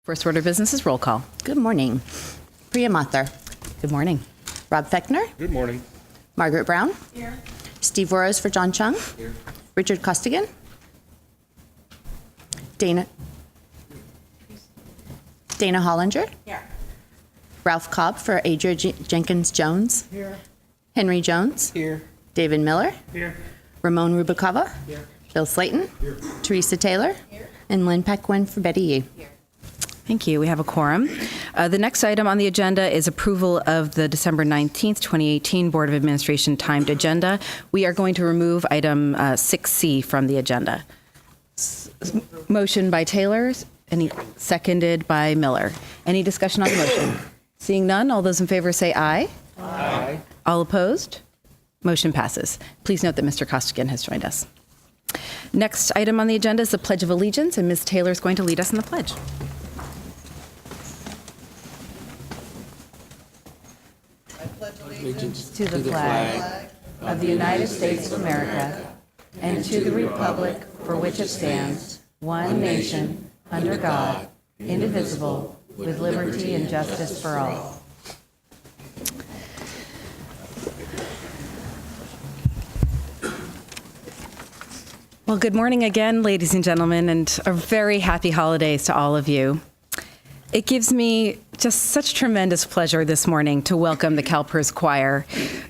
First order of business is roll call. Good morning. Priya Mathur. Good morning. Rob Fechner. Good morning. Margaret Brown. Here. Steve Voros for John Chung. Here. Richard Costigan. Dana Hollinger. Here. Ralph Cobb for Adria Jenkins Jones. Here. Henry Jones. Here. David Miller. Here. Ramon Rubicava. Here. Bill Slayton. Here. Teresa Taylor. Here. And Lynn Pequin for Betty Yee. Here. Thank you. We have a quorum. The next item on the agenda is approval of the December 19th, 2018 Board of Administration timed agenda. We are going to remove item 6C from the agenda. Motion by Taylor, seconded by Miller. Any discussion on the motion? Seeing none, all those in favor say aye. Aye. All opposed? Motion passes. Please note that Mr. Costigan has joined us. Next item on the agenda is the Pledge of Allegiance, and Ms. Taylor is going to lead us in the pledge. Allegiance To the flag of the United States of America and to the republic for which it stands, one nation, under God, indivisible, with liberty and justice for all. Well, good morning again, ladies and gentlemen, and a very happy holidays to all of you. It gives me just such tremendous pleasure this morning to welcome the CalPERS Choir,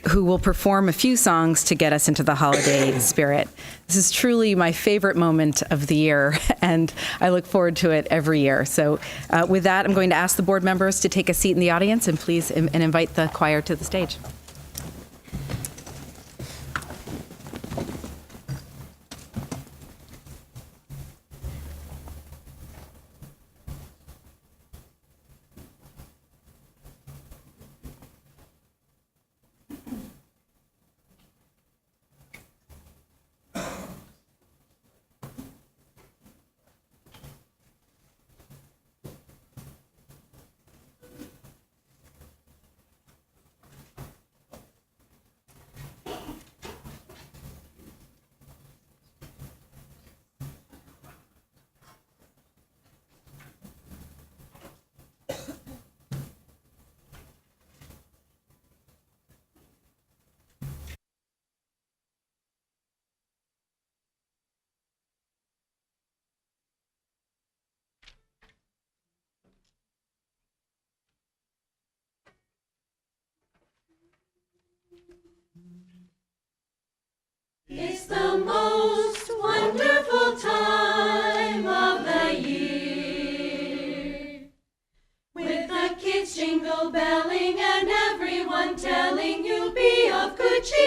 who will perform a few songs to get us into the holiday spirit. This is truly my favorite moment of the year, and I look forward to it every year. So with that, I'm going to ask the board members to take a seat in the audience and please invite the choir to the stage. It's the most wonderful time of the year, with the kids jingle belling and everyone telling you'll be of good cheer.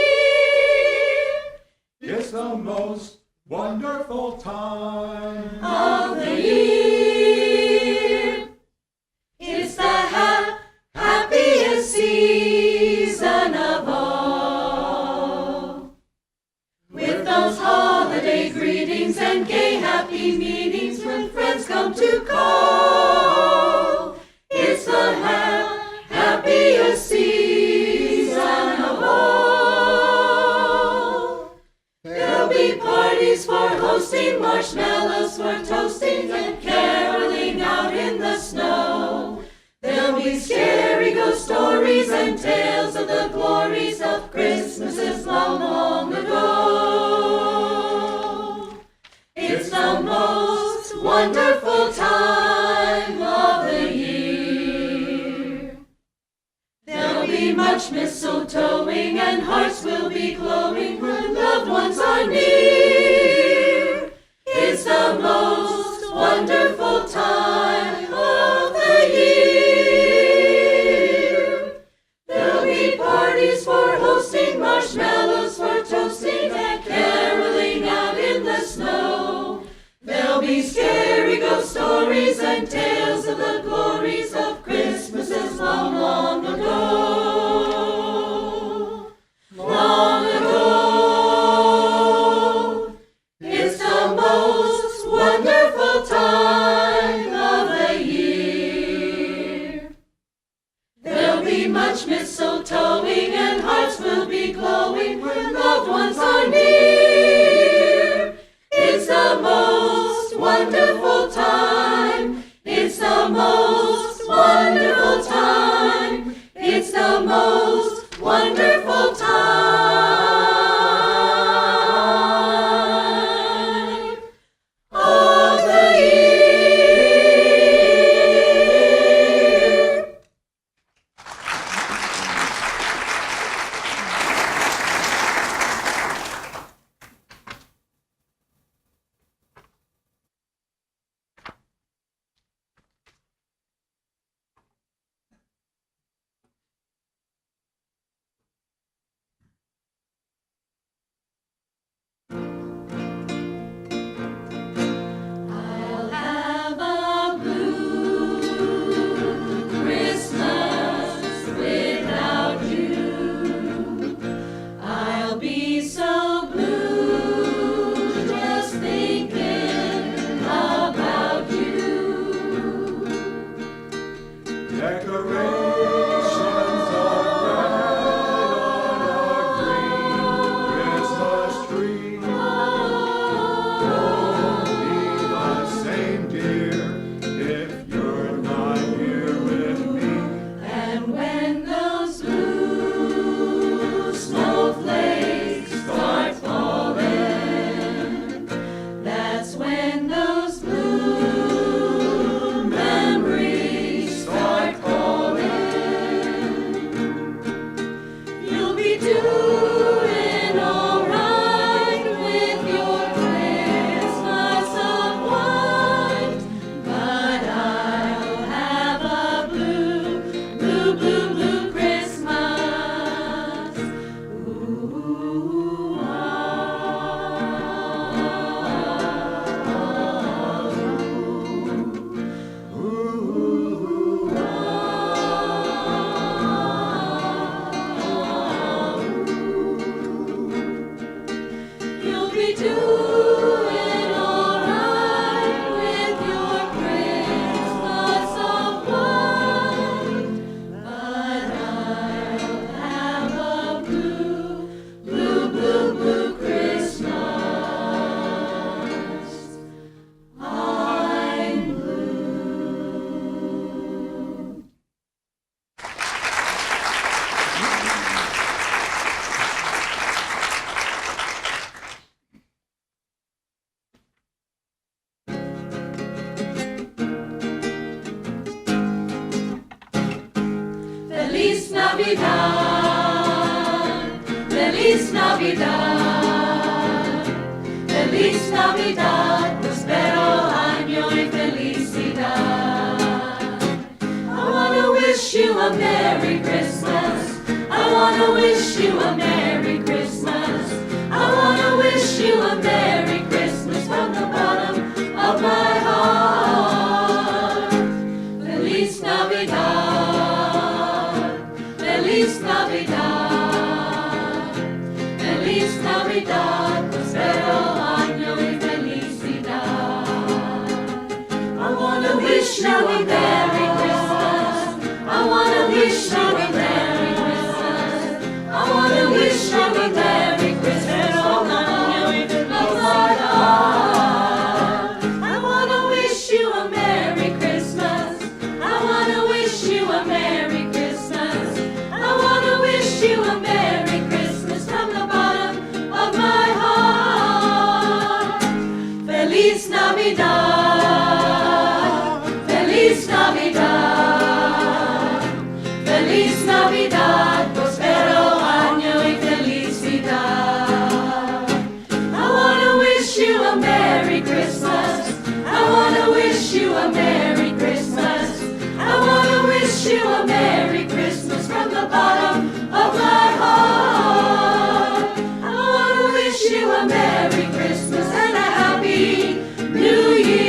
It's the most wonderful time Of the year, it's the happiest season of all, with those holiday greetings and gay happy meetings when friends come to call. It's the happiest season of all. There'll be parties for hosting, marshmallows for toasting, and caroling out in the snow. There'll be scary ghost stories and tales of the glories of Christmases long, long ago. It's the most wonderful time of the year. There'll be much mistletoeing and hearts will be glowing when loved ones are near. It's the most wonderful time of the year. There'll be parties for hosting, marshmallows for toasting, and caroling out in the snow. There'll be scary ghost stories and tales of the glories of Christmases long, long ago. Long ago. It's the most wonderful time of the year. There'll be much mistletoeing and hearts will be glowing when loved ones are near. It's the most wonderful time. It's the most Navidad, Feliz Navidad, Feliz Navidad, prospero año y felicidad. I wanna wish you a Merry Christmas. I wanna wish you a Merry Christmas. I wanna wish you a Merry Christmas from the bottom of my heart. Feliz Navidad, Feliz Navidad, Feliz Navidad, prospero año y felicidad. I wanna wish you a Merry Christmas. I wanna wish you a Merry Christmas. I wanna wish you a Merry Christmas from the bottom of my heart. I wanna wish you a Merry Christmas. I wanna wish you a Merry Christmas. I wanna wish you a Merry Christmas from the bottom of my heart. Feliz Navidad, Feliz Navidad, Feliz Navidad, prospero año y felicidad. I wanna wish you a Merry Christmas. I wanna wish you a Merry Christmas. I wanna wish you a Merry Christmas from the bottom of my heart. I wanna wish you a Merry Christmas and a Happy New Year.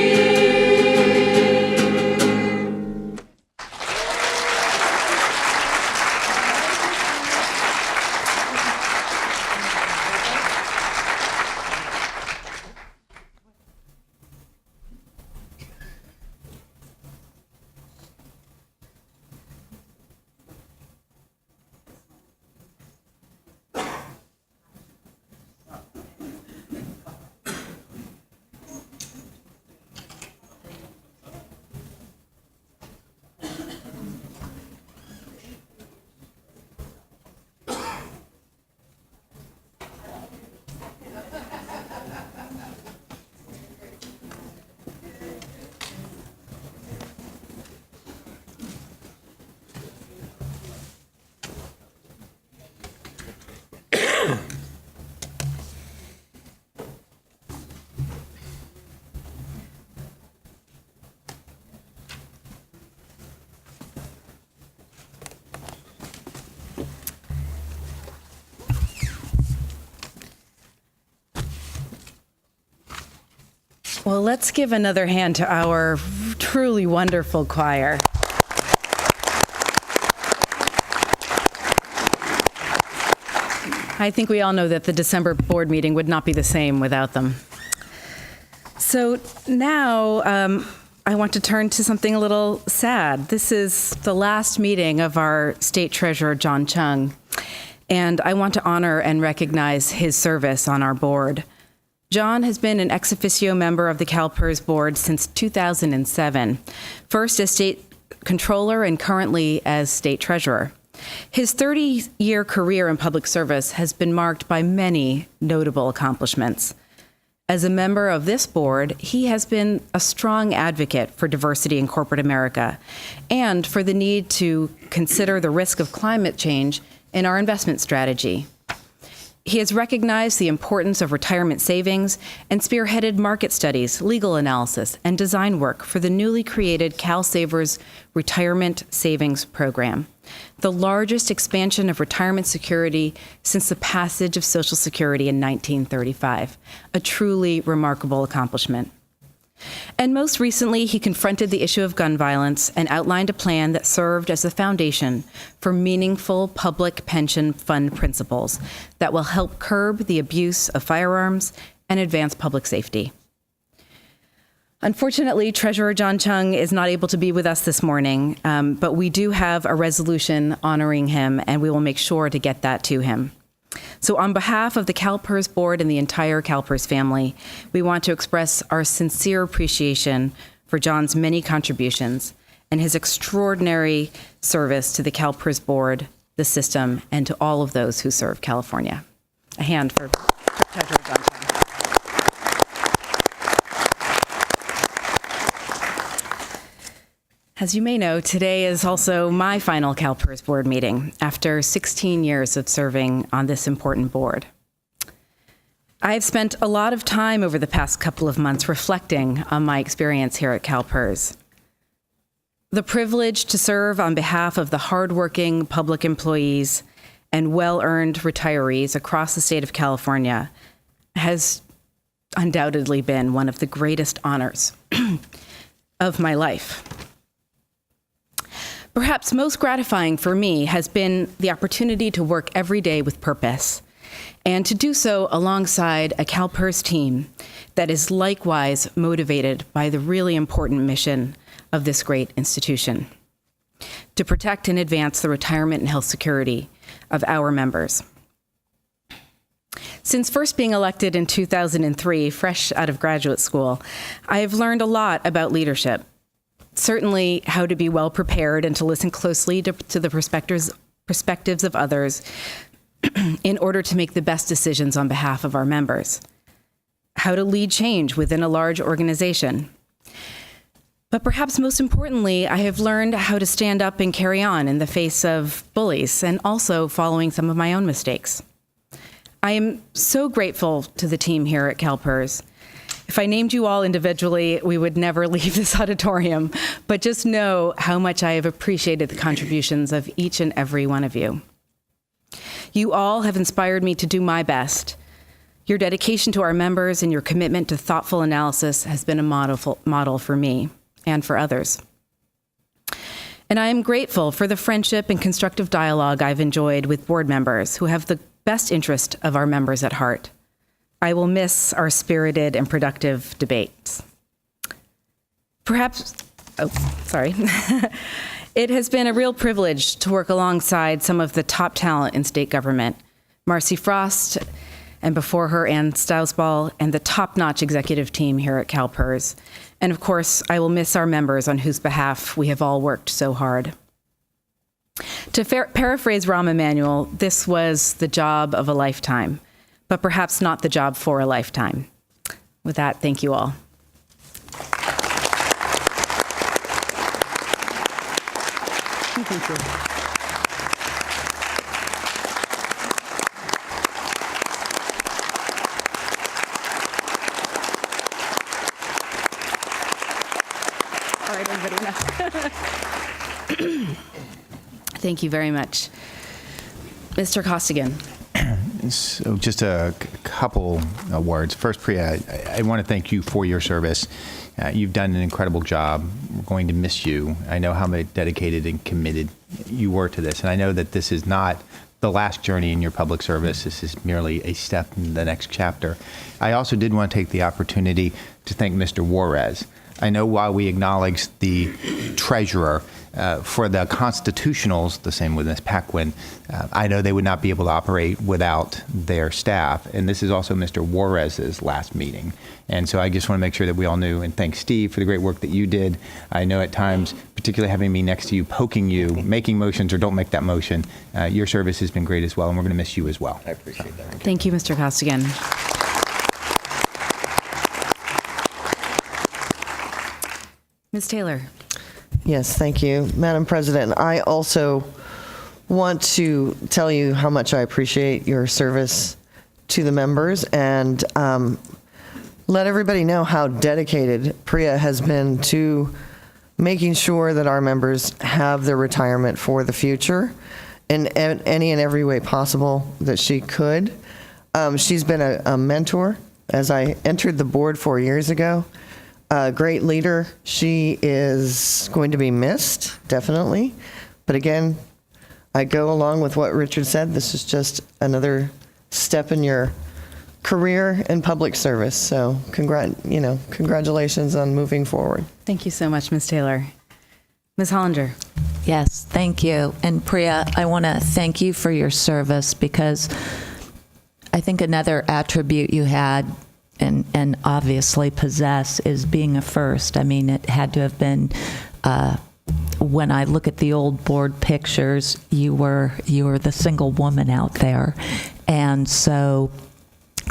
Well, let's give another hand to our truly wonderful choir. I think we all know that the December board meeting would not be the same without them. So now I want to turn to something a little sad. This is the last meeting of our State Treasurer, John Chung, and I want to honor and recognize his service on our board. John has been an ex officio member of the CalPERS board since 2007, first as state controller and currently as state treasurer. His 30-year career in public service has been marked by many notable accomplishments. As a member of this board, he has been a strong advocate for diversity in corporate America and for the need to consider the risk of climate change in our investment strategy. He has recognized the importance of retirement savings and spearheaded market studies, legal analysis, and design work for the newly created CalSavers Retirement Savings Program, the largest expansion of retirement security since the passage of Social Security in 1935, a truly remarkable accomplishment. And most recently, he confronted the issue of gun violence and outlined a plan that served as the foundation for meaningful public pension fund principles that will help curb the abuse of firearms and advance public safety. Unfortunately, Treasurer John Chung is not able to be with us this morning, but we do have a resolution honoring him, and we will make sure to get that to him. So on behalf of the CalPERS board and the entire CalPERS family, we want to express our sincere appreciation for John's many contributions and his extraordinary service to the CalPERS board, the system, and to all of those who serve California. A hand for Treasurer John Chung. As you may know, today is also my final CalPERS board meeting after 16 years of serving on this important board. I have spent a lot of time over the past couple of months reflecting on my experience here at CalPERS. The privilege to serve on behalf of the hardworking public employees and well-earned retirees across the state of California has undoubtedly been one of the greatest honors of my life. Perhaps most gratifying for me has been the opportunity to work every day with purpose, and to do so alongside a CalPERS team that is likewise motivated by the really important mission of this great institution: to protect and advance the retirement and health security of our members. Since first being elected in 2003, fresh out of graduate school, I have learned a lot about leadership. Certainly how to be well prepared and to listen closely to the perspectives of others in order to make the best decisions on behalf of our members. How to lead change within a large organization. But perhaps most importantly, I have learned how to stand up and carry on in the face of bullies and also following some of my own mistakes. I am so grateful to the team here at CalPERS. If I named you all individually, we would never leave this auditorium, but just know how much I have appreciated the contributions of each and every one of you. You all have inspired me to do my best. Your dedication to our members and your commitment to thoughtful analysis has been a model for me and for others. And I am grateful for the friendship and constructive dialogue I've enjoyed with board members who have the best interest of our members at heart. I will miss our spirited and productive debates. It has been a real privilege to work alongside some of the top talent in state government: Marcy Frost, and before her, Ann Stousball, and the top-notch executive team here at CalPERS. And of course, I will miss our members on whose behalf we have all worked so hard. To paraphrase Rahm Emanuel, this was the job of a lifetime, but perhaps not the job for a lifetime. With that, thank you all. Thank you. All right, everybody, enough. Thank you very much. Mr. Costigan. So just a couple of words. First, Priya, I want to thank you for your service. You've done an incredible job. We're going to miss you. I know how dedicated and committed you were to this, and I know that this is not the last journey in your public service. This is merely a step in the next chapter. I also did want to take the opportunity to thank Mr. Juarez. I know while we acknowledge the treasurer, for the constitutionals, the same with Ms. Paquin, I know they would not be able to operate without their staff. And this is also Mr. Juarez's last meeting. And so I just want to make sure that we all knew, and thank Steve for the great work that you did. I know at times, particularly having me next to you, poking you, making motions or don't make that motion, your service has been great as well, and we're going to miss you as well. I appreciate that. Thank you, Mr. Costigan. Ms. Taylor. Yes, thank you, Madam President. I also want to tell you how much I appreciate your service to the members, and let everybody know how dedicated Priya has been to making sure that our members have their retirement for the future in any and every way possible that she could. She's been a mentor as I entered the board 4 years ago. A great leader. She is going to be missed, definitely. But again, I go along with what Richard said. This is just another step in your career in public service. So congratulations on moving forward. Thank you so much, Ms. Taylor. Ms. Hollinger. Yes, thank you. And Priya, I want to thank you for your service, because I think another attribute you had and obviously possess is being a first. I mean, it had to have been, when I look at the old board pictures, you were the single woman out there. And so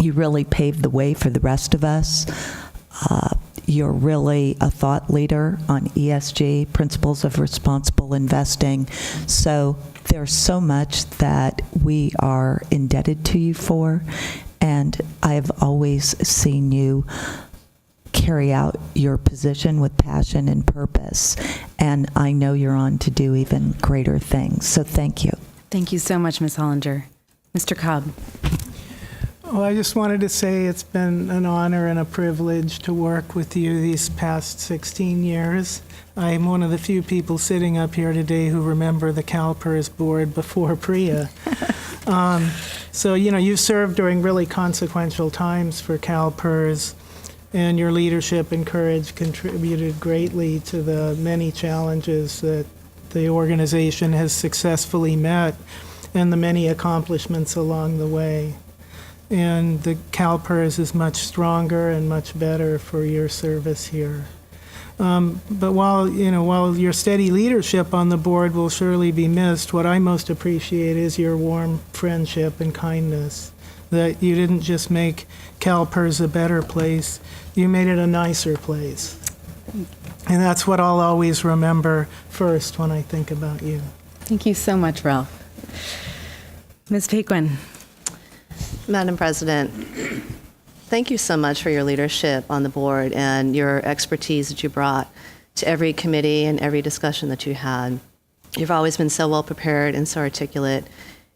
you really paved the way for the rest of us. you're really a thought leader on ESG, principles of responsible investing. So there's so much that we are indebted to you for, and I've always seen you carry out your position with passion and purpose, and I know you're on to do even greater things. So thank you. Thank you so much, Ms. Hollinger. Mr. Cobb. Well, I just wanted to say it's been an honor and a privilege to work with you these past 16 years. I'm one of the few people sitting up here today who remember the CalPERS board before Priya. So, you served during really consequential times for CalPERS, and your leadership and courage contributed greatly to the many challenges that the organization has successfully met and the many accomplishments along the way. And the CalPERS is much stronger and much better for your service here. But while your steady leadership on the board will surely be missed, what I most appreciate is your warm friendship and kindness. That you didn't just make CalPERS a better place, you made it a nicer place. And that's what I'll always remember first when I think about you. Thank you so much, Ralph. Ms. Paquin. Madam President, thank you so much for your leadership on the board and your expertise that you brought to every committee and every discussion that you had. You've always been so well prepared and so articulate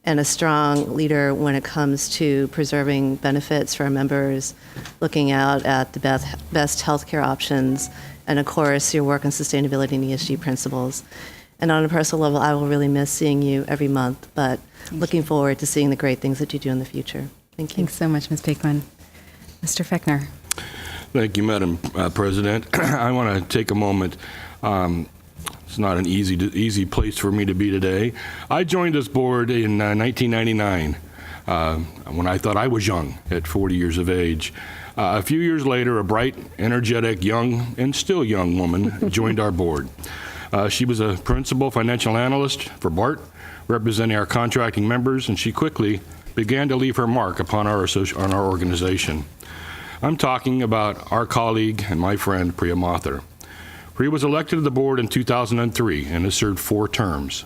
and a strong leader when it comes to preserving benefits for our members, looking out at the best healthcare options, and of course, your work on sustainability and ESG principles. And on a personal level, I will really miss seeing you every month, but looking forward to seeing the great things that you do in the future. Thank you. Thanks so much, Ms. Paquin. Mr. Fechner. Thank you, Madam President. I want to take a moment. It's not an easy place for me to be today. I joined this board in 1999 when I thought I was young at 40 years of age. A few years later, a bright, energetic, young, and still young woman joined our board. She was a principal financial analyst for BART, representing our contracting members, and she quickly began to leave her mark upon our organization. I'm talking about our colleague and my friend, Priya Mathur. Priya was elected to the board in 2003 and has served 4 terms.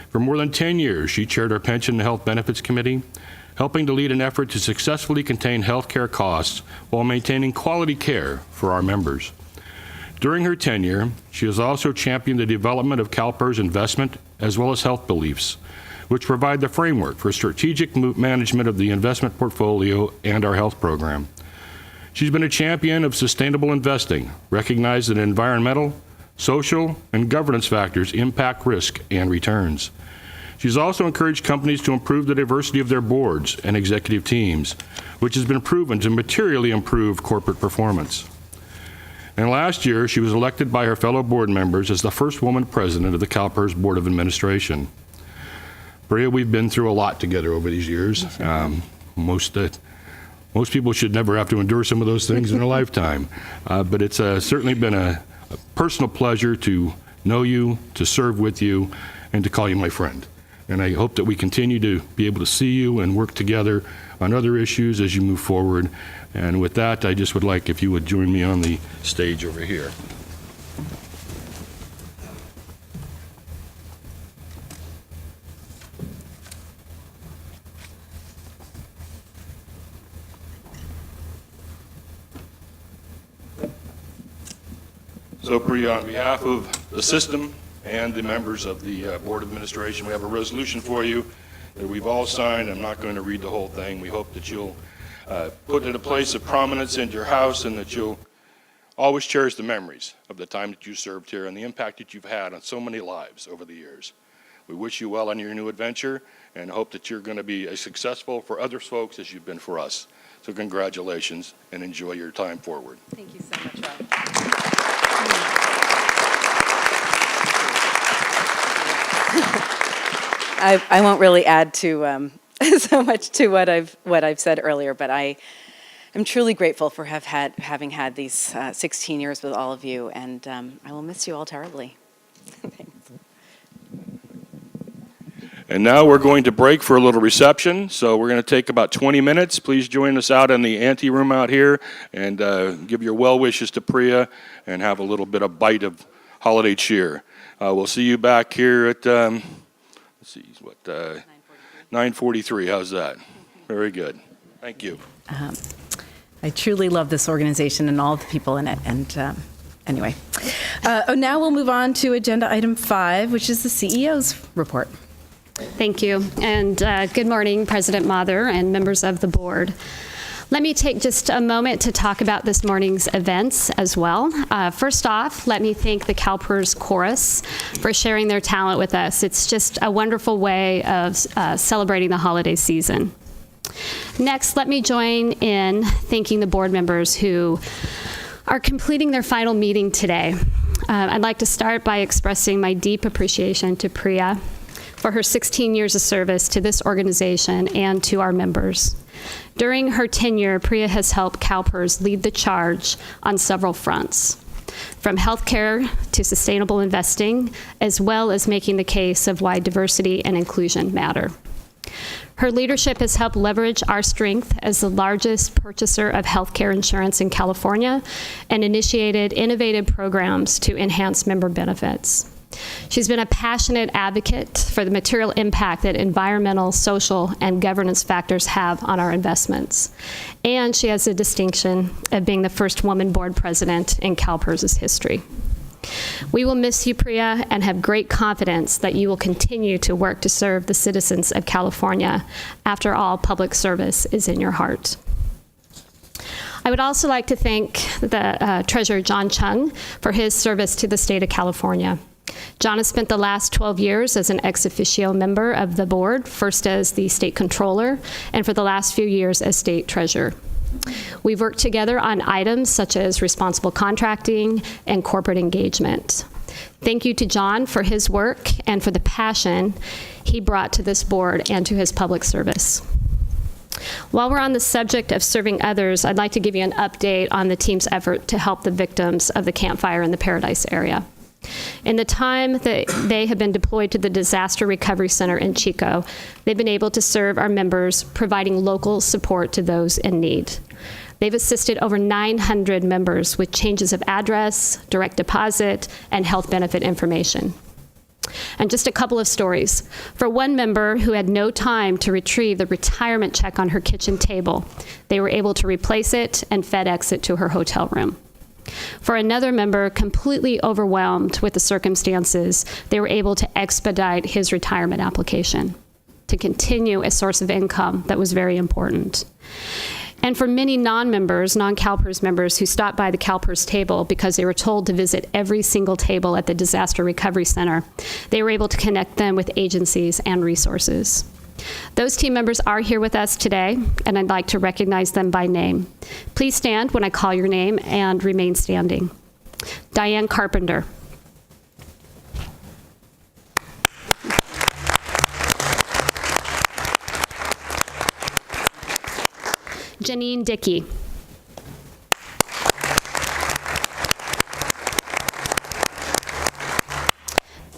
For more than 10 years, she chaired our Pension and Health Benefits Committee, helping to lead an effort to successfully contain health care costs while maintaining quality care for our members. During her tenure, she has also championed the development of CalPERS investment as well as health beliefs, which provide the framework for strategic management of the investment portfolio and our health program. She's been a champion of sustainable investing, recognized that environmental, social, and governance factors impact risk and returns. She's also encouraged companies to improve the diversity of their boards and executive teams, which has been proven to materially improve corporate performance. And last year, she was elected by her fellow board members as the first woman president of the CalPERS Board of Administration. Priya, we've been through a lot together over these years. Most people should never have to endure some of those things in their lifetime. But it's certainly been a personal pleasure to know you, to serve with you, and to call you my friend. And I hope that we continue to be able to see you and work together on other issues as you move forward. And with that, I just would like if you would join me on the stage over here. So, Priya, on behalf of the system and the members of the Board of Administration, we have a resolution for you that we've all signed. I'm not going to read the whole thing. We hope that you'll put it in a place of prominence in your house and that you'll always cherish the memories of the time that you served here and the impact that you've had on so many lives over the years. We wish you well on your new adventure and hope that you're going to be as successful for other folks as you've been for us. So congratulations and enjoy your time forward. Thank you so much, Ralph. I won't really add to so much to what I've said earlier, but I am truly grateful for having had these 16 years with all of you, and I will miss you all terribly. Thanks. And now we're going to break for a little reception. So we're going to take about 20 minutes. Please join us out in the ante room out here and give your well wishes to Priya and have a little bit of bite of holiday cheer. We'll see you back here at, let's see, 9:43. How's that? Very good. Thank you. I truly love this organization and all the people in it. And anyway, now we'll move on to agenda item 5, which is the CEO's report. Thank you. And good morning, President Mather and members of the board. Let me take just a moment to talk about this morning's events as well. First off, let me thank the CalPERS Chorus for sharing their talent with us. It's just a wonderful way of celebrating the holiday season. Next, let me join in thanking the board members who are completing their final meeting today. I'd like to start by expressing my deep appreciation to Priya for her 16 years of service to this organization and to our members. During her tenure, Priya has helped CalPERS lead the charge on several fronts, from healthcare to sustainable investing, as well as making the case of why diversity and inclusion matter. Her leadership has helped leverage our strength as the largest purchaser of healthcare insurance in California and initiated innovative programs to enhance member benefits. She's been a passionate advocate for the material impact that environmental, social, and governance factors have on our investments. And she has the distinction of being the first woman board president in CalPERS' history. We will miss you, Priya, and have great confidence that you will continue to work to serve the citizens of California. After all, public service is in your heart. I would also like to thank the Treasurer John Chung for his service to the state of California. John has spent the last 12 years as an ex officio member of the board, first as the state controller, and for the last few years as state treasurer. We've worked together on items such as responsible contracting and corporate engagement. Thank you to John for his work and for the passion he brought to this board and to his public service. While we're on the subject of serving others, I'd like to give you an update on the team's effort to help the victims of the Camp Fire in the Paradise area. In the time that they have been deployed to the Disaster Recovery Center in Chico, they've been able to serve our members, providing local support to those in need. They've assisted over 900 members with changes of address, direct deposit, and health benefit information. And just a couple of stories. For one member who had no time to retrieve the retirement check on her kitchen table, they were able to replace it and FedEx it to her hotel room. For another member completely overwhelmed with the circumstances, they were able to expedite his retirement application to continue a source of income that was very important. And for many non-members, non-CalPERS members who stopped by the CalPERS table because they were told to visit every single table at the Disaster Recovery Center, they were able to connect them with agencies and resources. Those team members are here with us today, and I'd like to recognize them by name. Please stand when I call your name and remain standing. Diane Carpenter. Janine Dickey.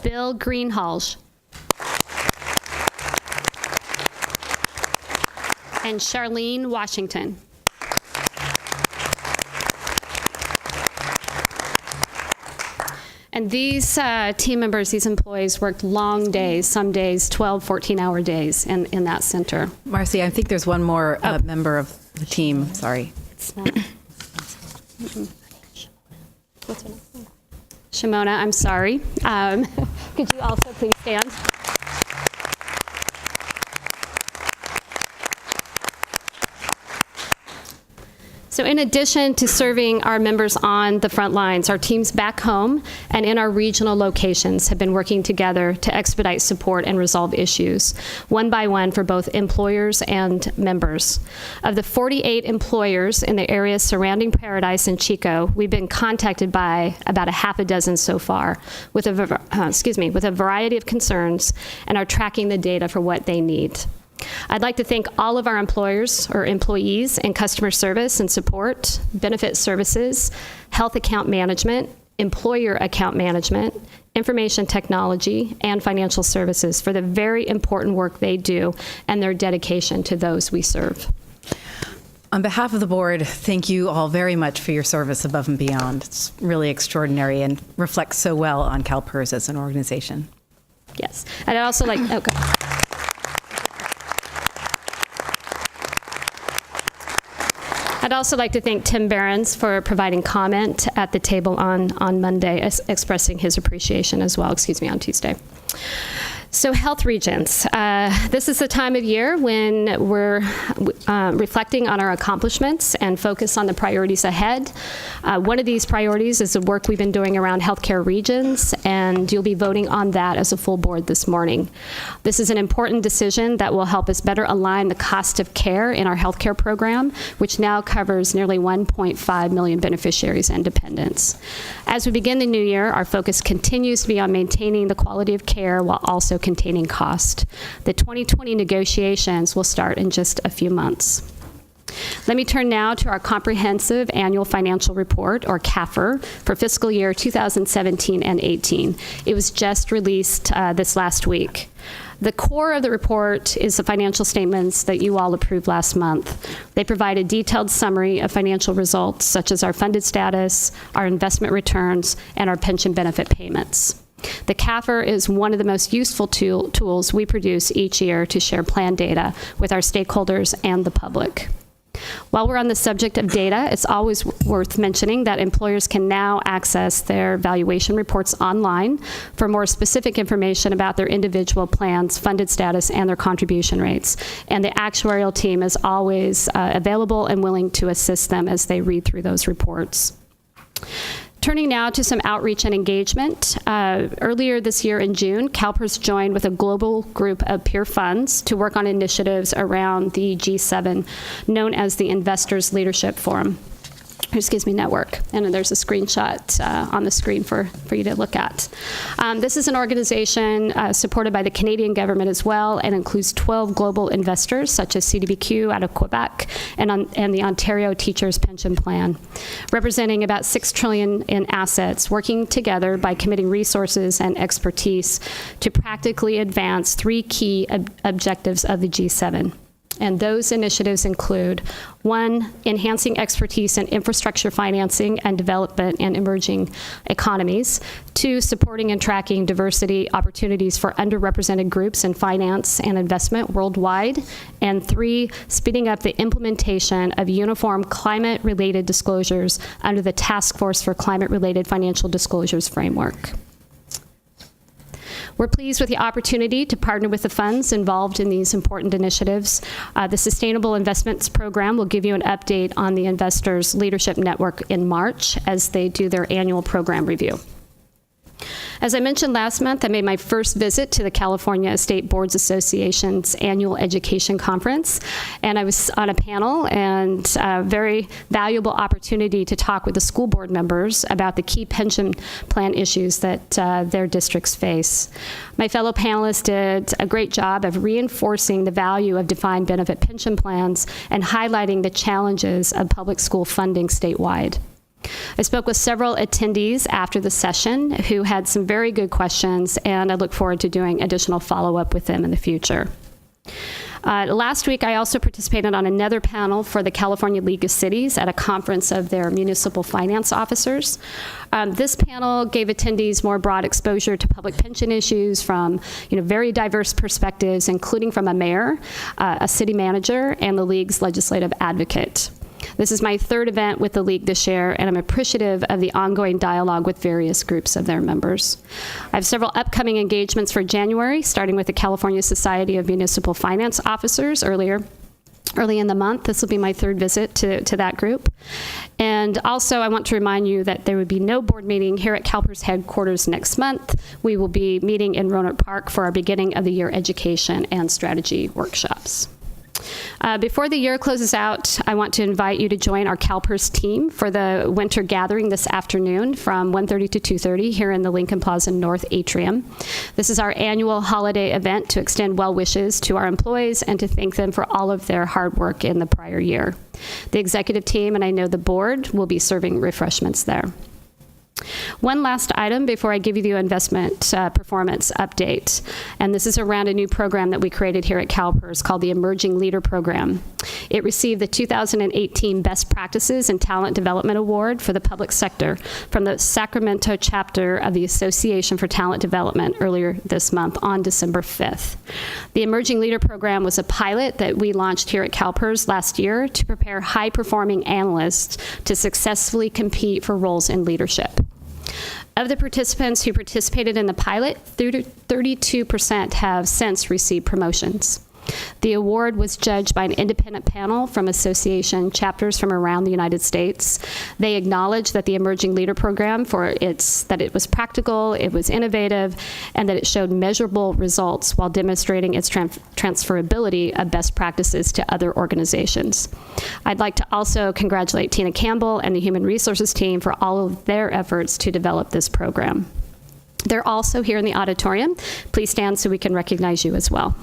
Bill Greenhalgh. And Charlene Washington. And these team members, these employees worked long days, some days 12, 14-hour days in that center. Marcy, I think there's one more member of the team. Sorry. It's not. What's her name? Shimona, I'm sorry. Could you also please stand? So in addition to serving our members on the front lines, our teams back home and in our regional locations have been working together to expedite support and resolve issues, one by one for both employers and members. Of the 48 employers in the areas surrounding Paradise and Chico, we've been contacted by about a half a dozen so far with a variety of concerns and are tracking the data for what they need. I'd like to thank all of our employers or employees in customer service and support, benefit services, health account management, employer account management, information technology, and financial services for the very important work they do and their dedication to those we serve. On behalf of the board, thank you all very much for your service above and beyond. It's really extraordinary and reflects so well on CalPERS as an organization. Yes. And I'd also like, I'd also like to thank Tim Behrens for providing comment at the table on Monday, expressing his appreciation as well, on Tuesday. So health regions. This is the time of year when we're reflecting on our accomplishments and focus on the priorities ahead. One of these priorities is the work we've been doing around healthcare regions, and you'll be voting on that as a full board this morning. This is an important decision that will help us better align the cost of care in our healthcare program, which now covers nearly 1.5 million beneficiaries and dependents. As we begin the new year, our focus continues to be on maintaining the quality of care while also containing cost. The 2020 negotiations will start in just a few months. Let me turn now to our comprehensive annual financial report, or CAFR, for fiscal year 2017 and 18. It was just released this last week. The core of the report is the financial statements that you all approved last month. They provide a detailed summary of financial results, such as our funded status, our investment returns, and our pension benefit payments. The CAFR is one of the most useful tools we produce each year to share plan data with our stakeholders and the public. While we're on the subject of data, it's always worth mentioning that employers can now access their valuation reports online for more specific information about their individual plans, funded status, and their contribution rates. And the actuarial team is always available and willing to assist them as they read through those reports. Turning now to some outreach and engagement. Earlier this year in June, CalPERS joined with a global group of peer funds to work on initiatives around the G7, known as the Investors Leadership Forum. Network. And there's a screenshot on the screen for you to look at. This is an organization supported by the Canadian government as well, and includes 12 global investors, such as CDPQ out of Quebec and the Ontario Teachers Pension Plan, representing about $6 trillion in assets, working together by committing resources and expertise to practically advance three key objectives of the G7. And those initiatives include, 1, enhancing expertise in infrastructure financing and development in emerging economies. 2, supporting and tracking diversity opportunities for underrepresented groups in finance and investment worldwide. And 3, speeding up the implementation of uniform climate-related disclosures under the Task Force for Climate-Related Financial Disclosures framework. We're pleased with the opportunity to partner with the funds involved in these important initiatives. The Sustainable Investments Program will give you an update on the Investors Leadership Network in March as they do their annual program review. As I mentioned last month, I made my first visit to the California State Boards Association's annual education conference, and I was on a panel and a very valuable opportunity to talk with the school board members about the key pension plan issues that their districts face. My fellow panelists did a great job of reinforcing the value of defined benefit pension plans and highlighting the challenges of public school funding statewide. I spoke with several attendees after the session who had some very good questions, and I look forward to doing additional follow-up with them in the future. Last week, I also participated on another panel for the California League of Cities at a conference of their municipal finance officers. This panel gave attendees more broad exposure to public pension issues from very diverse perspectives, including from a mayor, a city manager, and the League's legislative advocate. This is my third event with the League this year, and I'm appreciative of the ongoing dialogue with various groups of their members. I have several upcoming engagements for January, starting with the California Society of Municipal Finance Officers early in the month. This will be my third visit to that group. And also, I want to remind you that there would be no board meeting here at CalPERS headquarters next month. We will be meeting in Roanoke Park for our beginning of the year education and strategy workshops. Before the year closes out, I want to invite you to join our CalPERS team for the winter gathering this afternoon from 1:30 to 2:30 here in the Lincoln Plaza North Atrium. This is our annual holiday event to extend well wishes to our employees and to thank them for all of their hard work in the prior year. The executive team and I know the board will be serving refreshments there. One last item before I give you the investment performance update, and this is around a new program that we created here at CalPERS called the Emerging Leader Program. It received the 2018 Best Practices and Talent Development Award for the public sector from the Sacramento chapter of the Association for Talent Development earlier this month on December 5th. The Emerging Leader Program was a pilot that we launched here at CalPERS last year to prepare high-performing analysts to successfully compete for roles in leadership. Of the participants who participated in the pilot, 32% have since received promotions. The award was judged by an independent panel from association chapters from around the United States. They acknowledged that the Emerging Leader Program that it was practical, it was innovative, and that it showed measurable results while demonstrating its transferability of best practices to other organizations. I'd like to also congratulate Tina Campbell and the Human Resources team for all of their efforts to develop this program. They're also here in the auditorium. Please stand so we can recognize you as well.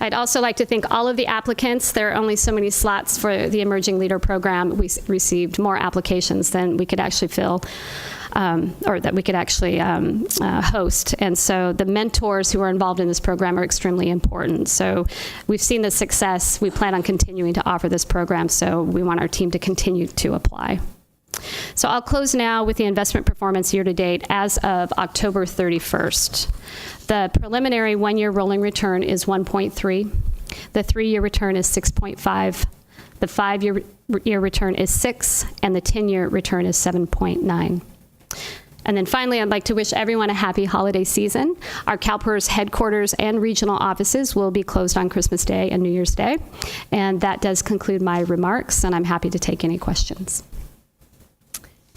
I'd also like to thank all of the applicants. There are only so many slots for the Emerging Leader Program. We received more applications than we could actually fill, or that we could actually host. And so the mentors who are involved in this program are extremely important. So we've seen the success. We plan on continuing to offer this program, so we want our team to continue to apply. So I'll close now with the investment performance year-to-date as of October 31st. The preliminary one-year rolling return is 1.3. The 3-year return is 6.5. The 5-year return is 6, and the 10-year return is 7.9. And then finally, I'd like to wish everyone a happy holiday season. Our CalPERS headquarters and regional offices will be closed on Christmas Day and New Year's Day. And that does conclude my remarks, and I'm happy to take any questions.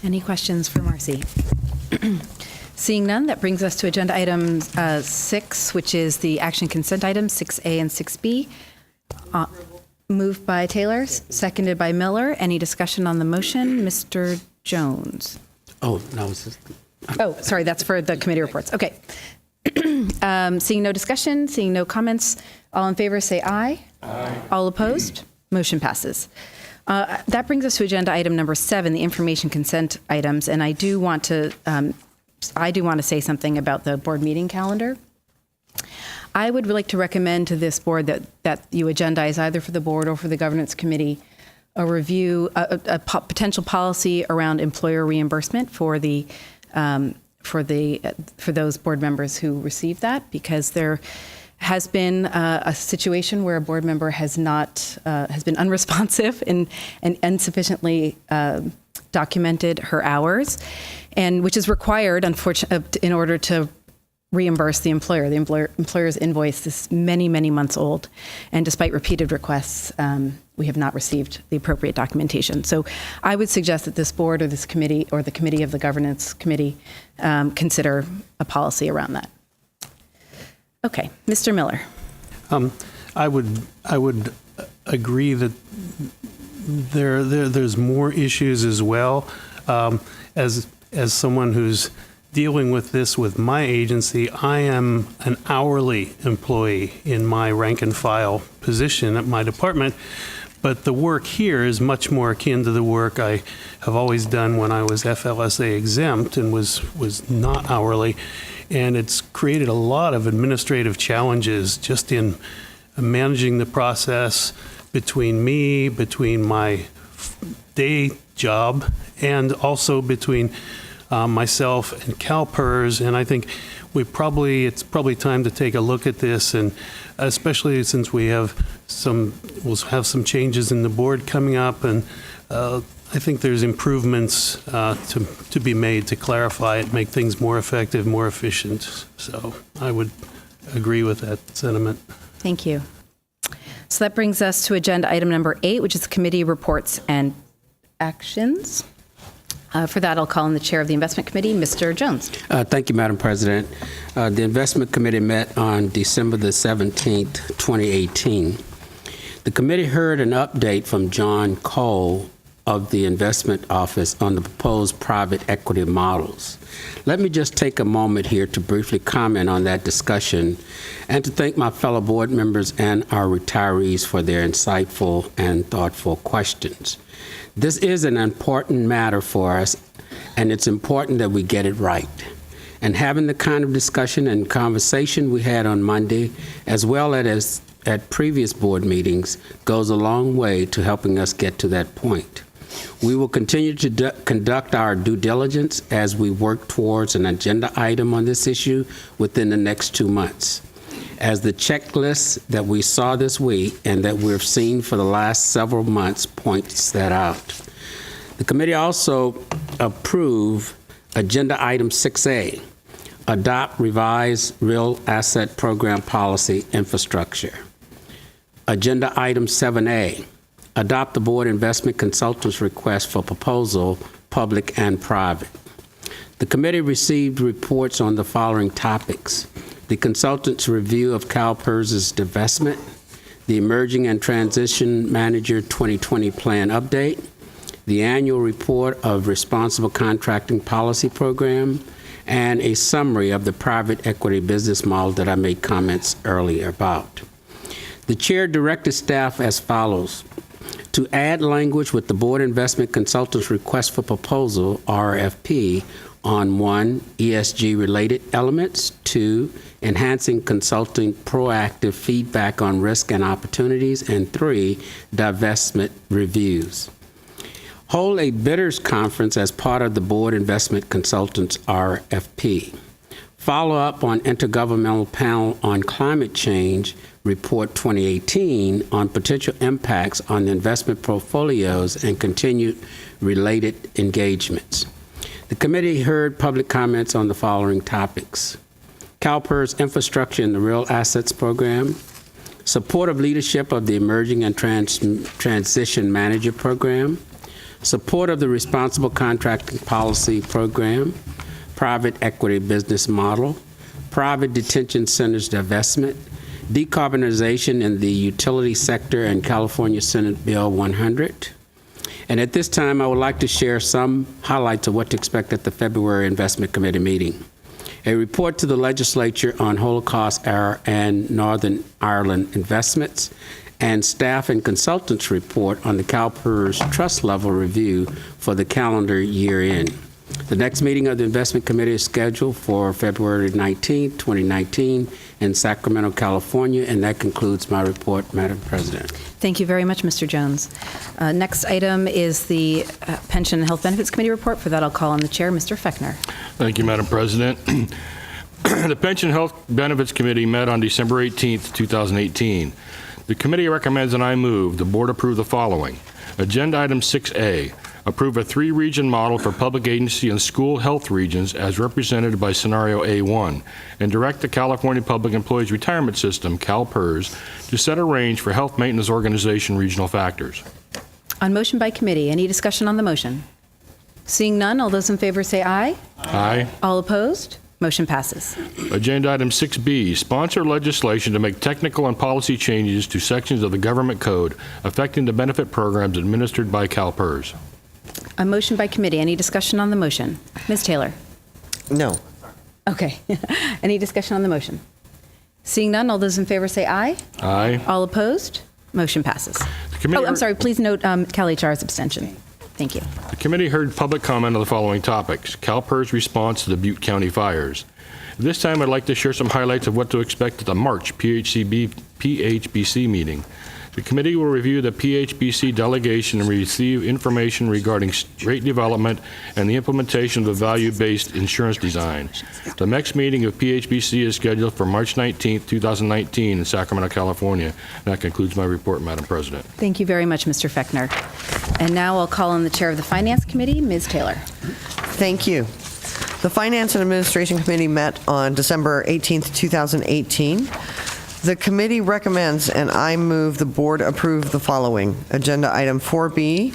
Any questions for Marcy? Seeing none, that brings us to agenda item 6, which is the action consent items, 6A and 6B. Moved by Taylor, seconded by Miller. Any discussion on the motion? Mr. Jones. Oh, no. Oh, sorry, that's for the committee reports. Okay. Seeing no discussion, seeing no comments, all in favor say aye. Aye. All opposed? Motion passes. That brings us to agenda item number 7, the information consent items, and I do want to say something about the board meeting calendar. I would like to recommend to this board that you agendize either for the board or for the governance committee a review, a potential policy around employer reimbursement for those board members who receive that, because there has been a situation where a board member has been unresponsive and insufficiently documented her hours, and which is required, unfortunately, in order to reimburse the employer. The employer's invoice is many, many months old, and despite repeated requests, we have not received the appropriate documentation. So I would suggest that this board or this committee or the committee of the governance committee consider a policy around that. Okay, Mr. Miller. I would agree that there's more issues as well. As someone who's dealing with this with my agency, I am an hourly employee in my rank and file position at my department, but the work here is much more akin to the work I have always done when I was FLSA exempt and was not hourly. And it's created a lot of administrative challenges just in managing the process between my day job, and also between myself and CalPERS. And I think it's probably time to take a look at this, and especially since we'll have some changes in the board coming up, and I think there's improvements to be made to clarify it, make things more effective, more efficient. So I would agree with that sentiment. Thank you. So that brings us to agenda item number 8, which is committee reports and actions. For that, I'll call on the chair of the investment committee, Mr. Jones. Thank you, Madam President. The investment committee met on December the 17th, 2018. The committee heard an update from John Cole of the Investment Office on the proposed private equity models. Let me just take a moment here to briefly comment on that discussion and to thank my fellow board members and our retirees for their insightful and thoughtful questions. This is an important matter for us, and it's important that we get it right. And having the kind of discussion and conversation we had on Monday, as well as at previous board meetings, goes a long way to helping us get to that point. We will continue to conduct our due diligence as we work towards an agenda item on this issue within the next 2 months. As the checklist that we saw this week and that we've seen for the last several months points that out. The committee also approved agenda item 6A, adopt revised real asset program policy infrastructure. Agenda item 7A, adopt the board investment consultants request for proposal, public and private. The committee received reports on the following topics: the consultant's review of CalPERS' divestment, the Emerging and Transition Manager 2020 Plan Update, the annual report of Responsible Contracting Policy Program, and a summary of the private equity business model that I made comments earlier about. The chair directed staff as follows: to add language with the Board Investment Consultants Request for Proposal, RFP, on 1, ESG-related elements, 2, enhancing consulting proactive feedback on risk and opportunities, and 3, divestment reviews. Hold a bidders conference as part of the Board Investment Consultants RFP. Follow up on Intergovernmental Panel on Climate Change Report 2018 on potential impacts on investment portfolios and continued related engagements. The committee heard public comments on the following topics: CalPERS infrastructure in the Real Assets Program, supportive leadership of the Emerging and Transition Manager Program, support of the Responsible Contracting Policy Program, private equity business model, private detention centers divestment, decarbonization in the utility sector, and California Senate Bill 100. And at this time, I would like to share some highlights of what to expect at the February Investment Committee meeting. A report to the legislature on Holocaust era and Northern Ireland investments, and staff and consultants report on the CalPERS trust level review for the calendar year end. The next meeting of the Investment Committee is scheduled for February 19, 2019 in Sacramento, California, and that concludes my report, Madam President. Thank you very much, Mr. Jones. Next item is the Pension and Health Benefits Committee report. For that, I'll call on the chair, Mr. Fechner. Thank you, Madam President. The Pension and Health Benefits Committee met on December 18, 2018. The committee recommends and I move the board approve the following. Agenda item 6A, approve a 3-region model for public agency and school health regions as represented by scenario A1, and direct the California Public Employees Retirement System, CalPERS, to set a range for health maintenance organization regional factors. On motion by committee, any discussion on the motion? Seeing none, all those in favor say aye. Aye. All opposed? Motion passes. Agenda item 6B, sponsor legislation to make technical and policy changes to sections of the government code affecting the benefit programs administered by CalPERS. On motion by committee, any discussion on the motion? Ms. Taylor? No. Okay. Any discussion on the motion? Seeing none, all those in favor say aye. Aye. All opposed? Motion passes. Oh, I'm sorry. Please note CalHR's abstention. Thank you. The committee heard public comment on the following topics: CalPERS response to the Butte County fires. At this time, I'd like to share some highlights of what to expect at the March PHBC meeting. The committee will review the PHBC delegation and receive information regarding rate development and the implementation of the value-based insurance design. The next meeting of PHBC is scheduled for March 19, 2019 in Sacramento, California. That concludes my report, Madam President. Thank you very much, Mr. Fechner. And now I'll call on the chair of the Finance Committee, Ms. Taylor. Thank you. The Finance and Administration Committee met on December 18, 2018. The committee recommends, and I move the board approve the following. Agenda item 4B,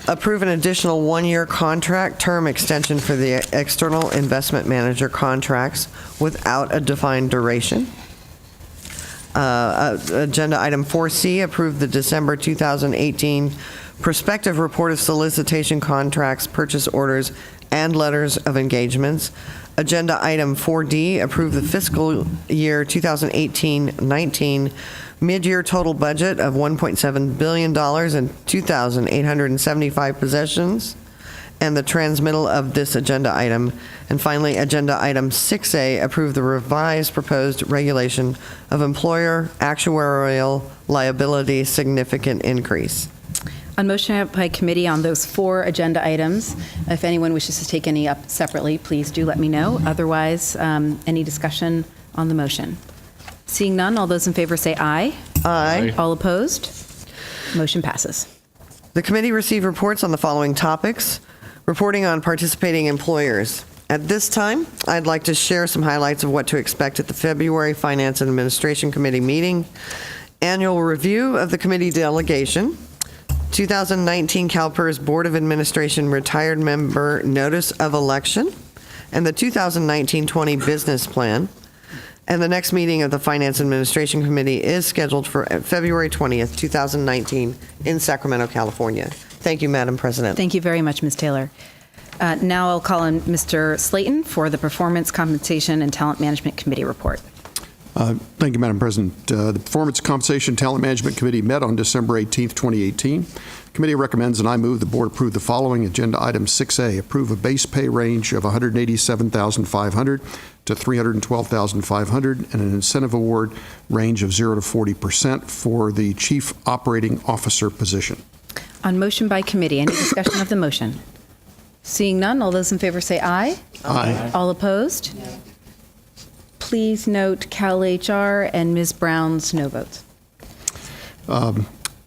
approve an additional 1-year contract term extension for the external investment manager contracts without a defined duration. Agenda item 4C, approve the December 2018 prospective report of solicitation contracts, purchase orders, and letters of engagements. Agenda item 4D, approve the fiscal year 2018-19 mid-year total budget of $1.7 billion and 2,875 possessions, and the transmittal of this agenda item. And finally, agenda item 6A, approve the revised proposed regulation of employer actuarial liability significant increase. On motion by committee on those 4 agenda items, if anyone wishes to take any up separately, please do let me know. Otherwise, any discussion on the motion? Seeing none, all those in favor say aye. Aye. All opposed? Motion passes. The committee received reports on the following topics. Reporting on participating employers. At this time, I'd like to share some highlights of what to expect at the February Finance and Administration Committee meeting. Annual review of the committee delegation. 2019 CalPERS Board of Administration retired member notice of election, and the 2019-20 business plan. And the next meeting of the Finance and Administration Committee is scheduled for February 20th, 2019 in Sacramento, California. Thank you, Madam President. Thank you very much, Ms. Taylor. Now I'll call on Mr. Slayton for the Performance, Compensation, and Talent Management Committee report. Thank you, Madam President. The Performance, Compensation, Talent Management Committee met on December 18th, 2018. The committee recommends, and I move, the board approve the following agenda item 6A, approve a base pay range of $187,500 to $312,500 and an incentive award range of 0 to 40% for the Chief Operating Officer position. On motion by committee, any discussion of the motion? Seeing none, all those in favor say aye. Aye. All opposed? Please note Cal HR and Ms. Brown's no votes.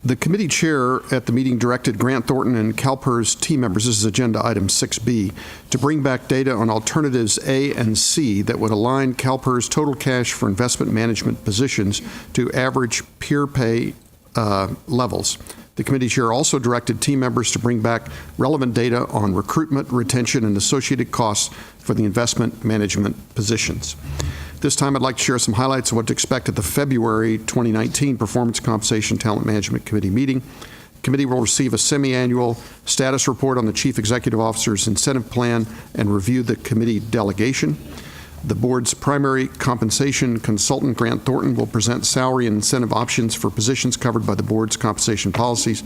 The committee chair at the meeting directed Grant Thornton and CalPERS team members, this is agenda item 6B, to bring back data on alternatives A and C that would align CalPERS total cash for investment management positions to average peer pay levels. The committee chair also directed team members to bring back relevant data on recruitment, retention, and associated costs for the investment management positions. This time, I'd like to share some highlights of what to expect at the February 2019 Performance, Compensation, Talent Management Committee meeting. The committee will receive a semi-annual status report on the Chief Executive Officer's incentive plan and review the committee delegation. The board's primary compensation consultant, Grant Thornton, will present salary and incentive options for positions covered by the board's compensation policy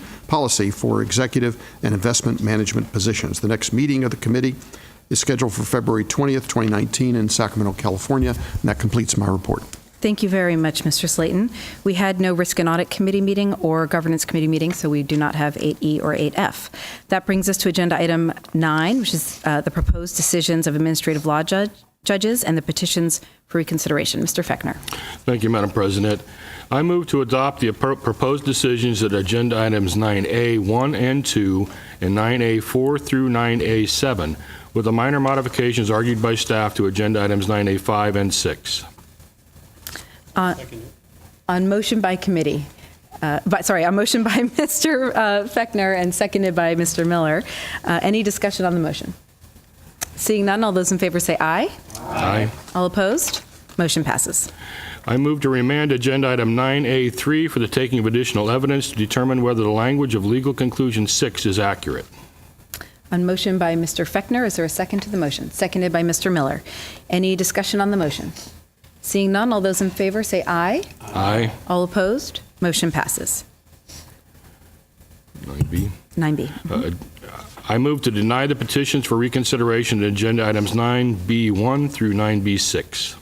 for executive and investment management positions. The next meeting of the committee is scheduled for February 20th, 2019 in Sacramento, California, and that completes my report. Thank you very much, Mr. Slayton. We had no Risk and Audit Committee meeting or Governance Committee meeting, so we do not have 8E or 8F. That brings us to agenda item 9, which is the proposed decisions of administrative law judges and the petitions for reconsideration. Mr. Fechner. Thank you, Madam President. I move to adopt the proposed decisions at agenda items 9A 1 and 2 and 9A 4 through 9A 7, with the minor modifications argued by staff to agenda items 9A 5 and 6. On motion by committee, on motion by Mr. Fechner and seconded by Mr. Miller, any discussion on the motion? Seeing none, all those in favor say aye. Aye. All opposed? Motion passes. I move to remand agenda item 9A3 for the taking of additional evidence to determine whether the language of legal conclusion 6 is accurate. On motion by Mr. Fechner, is there a second to the motion? Seconded by Mr. Miller. Any discussion on the motion? Seeing none, all those in favor say aye. Aye. All opposed? Motion passes. 9B. 9B. I move to deny the petitions for reconsideration at agenda items 9B1 through 9B6.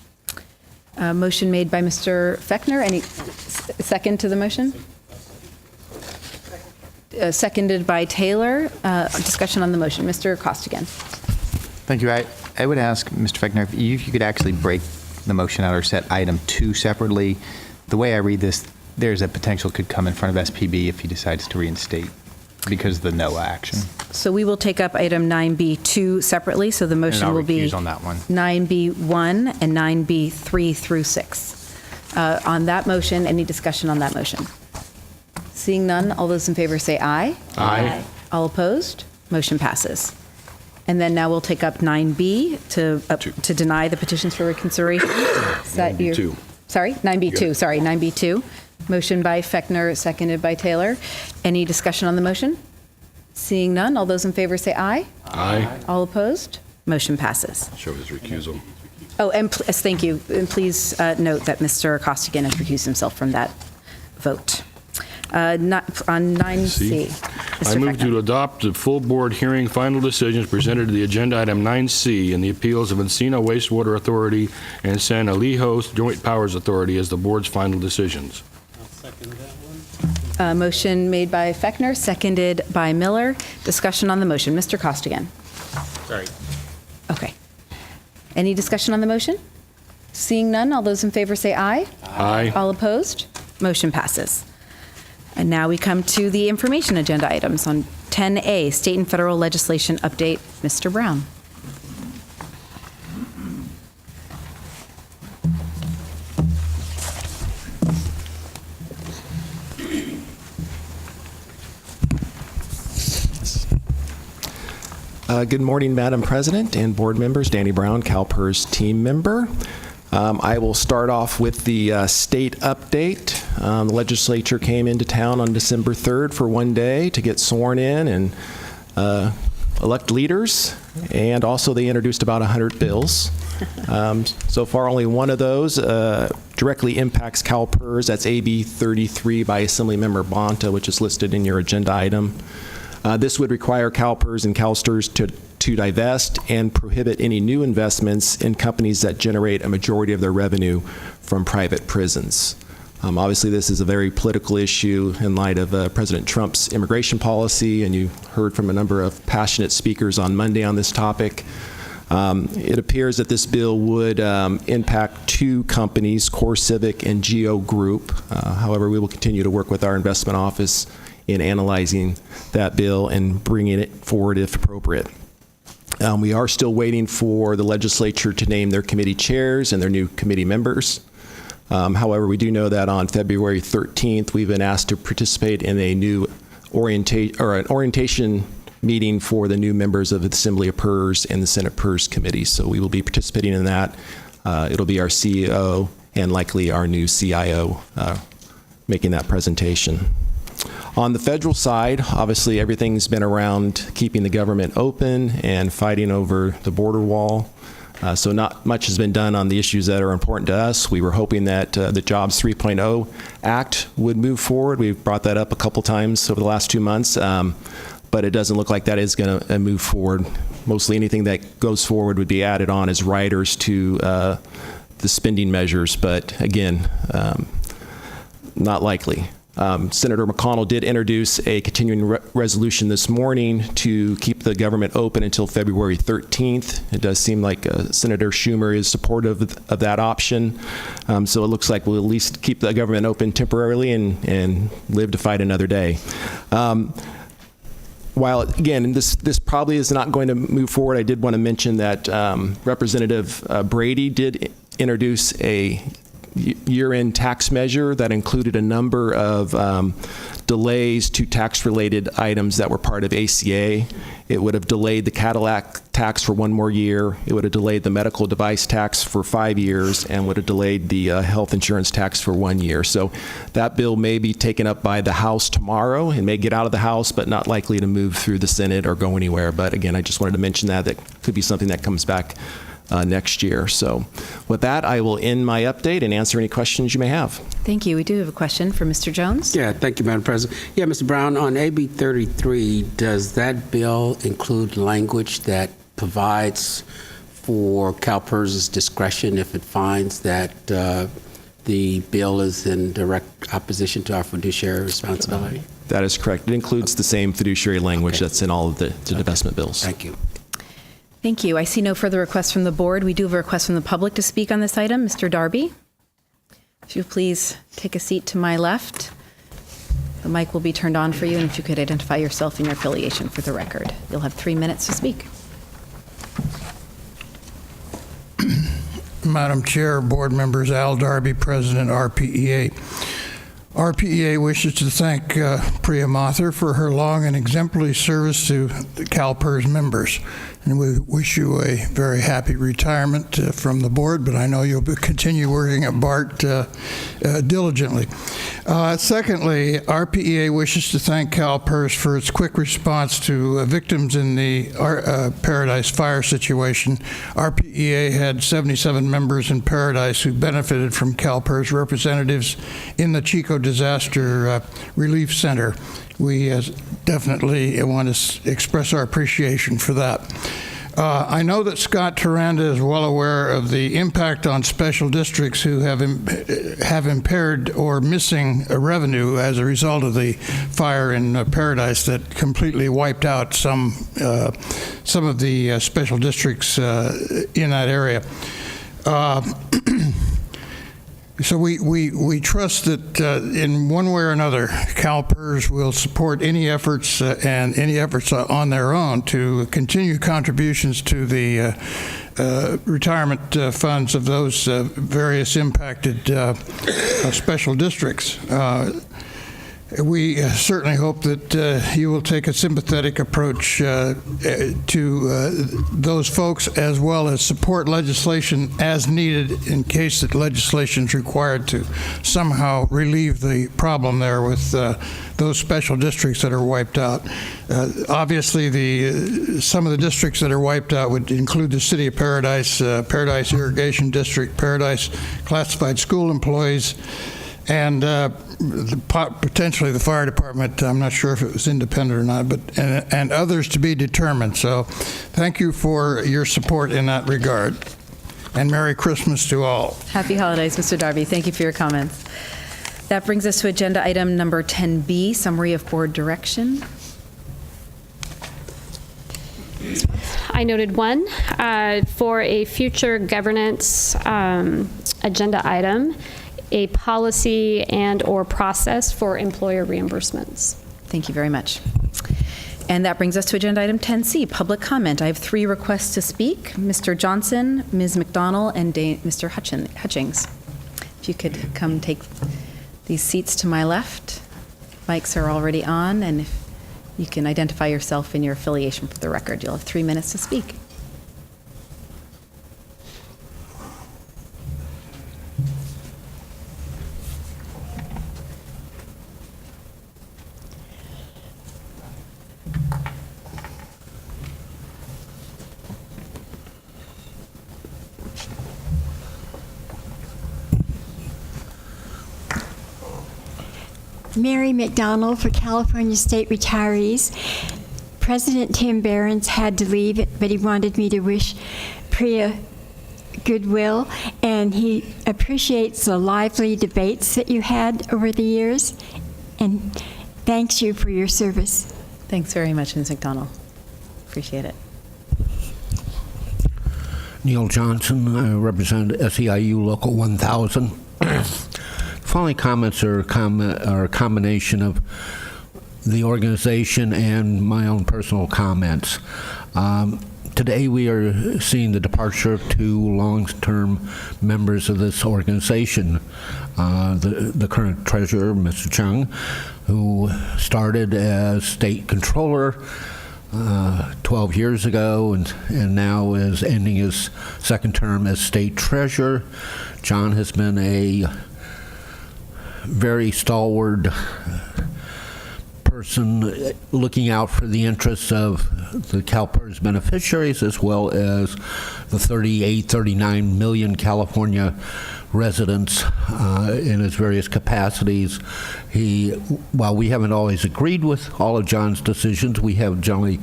Motion made by Mr. Fechner. Any second to the motion? Seconded by Taylor. Discussion on the motion. Mr. Costigan. Thank you. I would ask Mr. Fechner if you could actually break the motion out or set item 2 separately. The way I read this, there's a potential could come in front of SPB if he decides to reinstate because of the no action. So we will take up item 9B2 separately. So the motion will be on that one. 9B1 and 9B3 through 6. On that motion, any discussion on that motion? Seeing none, all those in favor say aye. Aye. All opposed? Motion passes. And then now we'll take up 9B to deny the petitions for reconsideration. Is that 9B2. Sorry, 9B2. Sorry, 9B2. Motion by Fechner, seconded by Taylor. Any discussion on the motion? Seeing none, all those in favor say aye. Aye. All opposed? Motion passes. Show his recusal. Oh, and thank you. And please note that Mr. Costigan has recused himself from that vote. Not on 9C. I Mr. move Fechner. to adopt the full board hearing final decisions presented to the agenda item 9C in the appeals of Encino Wastewater Authority and San Elijo Joint Powers Authority as the board's final decisions. I'll second that one. Motion made by Fechner, seconded by Miller. Discussion on the motion. Mr. Costigan. Sorry. Okay. Any discussion on the motion? Seeing none, all those in favor say aye. Aye. All opposed? Motion passes. And now we come to the information agenda items on 10A, state and federal legislation update. Mr. Brown. Good morning, Madam President and board members. Danny Brown, CalPERS team member. I will start off with the state update. The legislature came into town on December 3rd for one day to get sworn in and elect leaders, and also they introduced about 100 bills. So far, only one of those directly impacts CalPERS. That's AB 33 by Assemblymember Bonta, which is listed in your agenda item. This would require CalPERS and CalSTRS to divest and prohibit any new investments in companies that generate a majority of their revenue from private prisons. Obviously, this is a very political issue in light of President Trump's immigration policy, and you heard from a number of passionate speakers on Monday on this topic. It appears that this bill would impact two companies, Core Civic and Geo Group. However, we will continue to work with our investment office in analyzing that bill and bringing it forward if appropriate. We are still waiting for the legislature to name their committee chairs and their new committee members. However, we do know that on February 13th, we've been asked to participate in a new orientation meeting for the new members of the Assembly of PERS and the Senate PERS committee. So we will be participating in that. It'll be our CEO and likely our new CIO making that presentation. On the federal side, obviously everything's been around keeping the government open and fighting over the border wall. So not much has been done on the issues that are important to us. We were hoping that the Jobs 3.0 Act would move forward. We've brought that up a couple times over the last 2 months, but it doesn't look like that is going to move forward. Mostly anything that goes forward would be added on as riders to the spending measures, but again, not likely. Senator McConnell did introduce a continuing resolution this morning to keep the government open until February 13th. It does seem like Senator Schumer is supportive of that option. So it looks like we'll at least keep the government open temporarily and live to fight another day. While, again, this probably is not going to move forward, I did want to mention that Representative Brady did introduce a year-end tax measure that included a number of delays to tax-related items that were part of ACA. It would have delayed the Cadillac tax for 1 more year. It would have delayed the medical device tax for 5 years and would have delayed the health insurance tax for 1 year. So that bill may be taken up by the House tomorrow and may get out of the House, but not likely to move through the Senate or go anywhere. But again, I just wanted to mention that could be something that comes back next year. So with that, I will end my update and answer any questions you may have. Thank you. We do have a question for Mr. Jones. Yeah, thank you, Madam President. Yeah, Mr. Brown, on AB 33, does that bill include language that provides for CalPERS' discretion if it finds that the bill is in direct opposition to our fiduciary responsibility? That is correct. It includes the same fiduciary language that's in all of the divestment bills. Thank you. Thank you. I see no further requests from the board. We do have a request from the public to speak on this item. Mr. Darby, if you please take a seat to my left. The mic will be turned on for you, and if you could identify yourself and your affiliation for the record. You'll have 3 minutes to speak. Madam Chair, board members, Al Darby, President, RPEA. RPEA wishes to thank Priya Mathur for her long and exemplary service to the CalPERS members. And we wish you a very happy retirement from the board, but I know you'll continue working at BART diligently. Secondly, RPEA wishes to thank CalPERS for its quick response to victims in the Paradise fire situation. RPEA had 77 members in Paradise who benefited from CalPERS representatives in the Chico Disaster Relief Center. We definitely want to express our appreciation for that. I know that Scott Taranda is well aware of the impact on special districts who have impaired or missing revenue as a result of the fire in Paradise that completely wiped out some of the special districts in that area. So we trust that in one way or another, CalPERS will support any efforts and any efforts on their own to continue contributions to the retirement funds of those various impacted special districts. We certainly hope that you will take a sympathetic approach to those folks, as well as support legislation as needed in case that legislation is required to somehow relieve the problem there with those special districts that are wiped out. Obviously, some of the districts that are wiped out would include the City of Paradise, Paradise Irrigation District, Paradise Classified School Employees, and potentially the fire department. I'm not sure if it was independent or not, but and others to be determined. So thank you for your support in that regard. And Merry Christmas to all. Happy holidays, Mr. Darby. Thank you for your comments. That brings us to agenda item number 10B, summary of board direction. I noted one for a future governance agenda item, a policy and or process for employer reimbursements. Thank you very much. And that brings us to agenda item 10C, public comment. I have 3 requests to speak: Mr. Johnson, Ms. McDonald, and Mr. Hutchings. If you could come take these seats to my left. Mics are already on, and if you can identify yourself and your affiliation for the record, you'll have 3 minutes to speak. Mary McDonald for California State Retirees. President Tim Behrens had to leave, but he wanted me to wish Priya goodwill, and he appreciates the lively debates that you had over the years, and thanks you for your service. Thanks very much, Ms. McDonald. Appreciate it. Neil Johnson, I represent SEIU Local 1000. Following comments are a combination of the organization and my own personal comments. Today we are seeing the departure of 2 long-term members of this organization. The current treasurer, Mr. Chung, who started as state controller 12 years ago and now is ending his second term as state treasurer. John has been a very stalwart person looking out for the interests of the CalPERS beneficiaries, as well as the 39 million California residents in his various capacities. While we haven't always agreed with all of John's decisions, we have generally,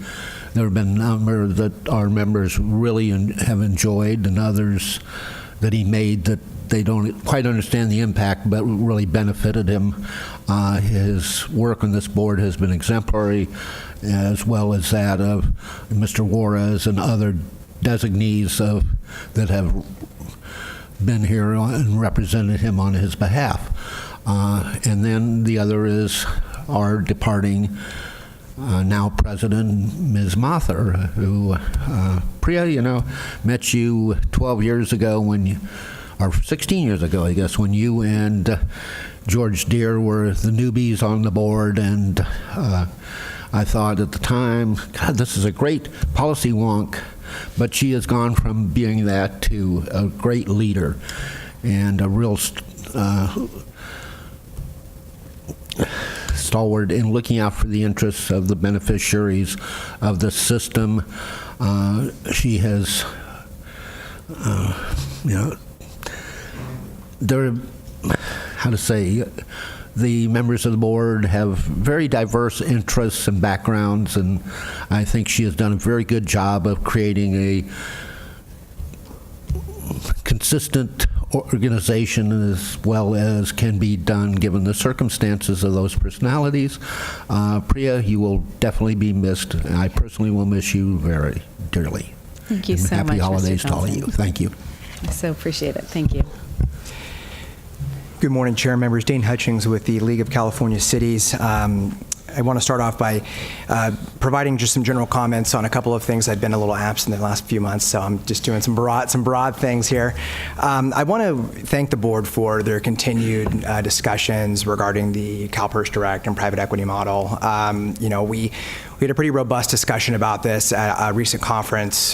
there have been a number that our members really have enjoyed, and others that he made that they don't quite understand the impact, but really benefited him. His work on this board has been exemplary, as well as that of Mr. Juarez and other designees that have been here and represented him on his behalf. And then the other is our departing now President, Ms. Mathur, who, Priya, met you 12 years ago when or 16 years ago, I guess, when you and George Deere were the newbies on the board, and I thought at the time, God, this is a great policy wonk, but she has gone from being that to a great leader and a real stalwart in looking out for the interests of the beneficiaries of the system. She has, the members of the board have very diverse interests and backgrounds, and I think she has done a very good job of creating a consistent organization as well as can be done given the circumstances of those personalities. Priya, you will definitely be missed, and I personally will miss you very dearly. Thank you and so much, happy Mr. holidays to all of Johnson. you. Thank you. I so appreciate it. Thank you. Good morning, Chair members. Dane Hutchings with the League of California Cities. I want to start off by providing just some general comments on a couple of things. I've been a little absent in the last few months, so I'm just doing some broad things here. I want to thank the board for their continued discussions regarding the CalPERS Direct and private equity model. We had a pretty robust discussion about this at a recent conference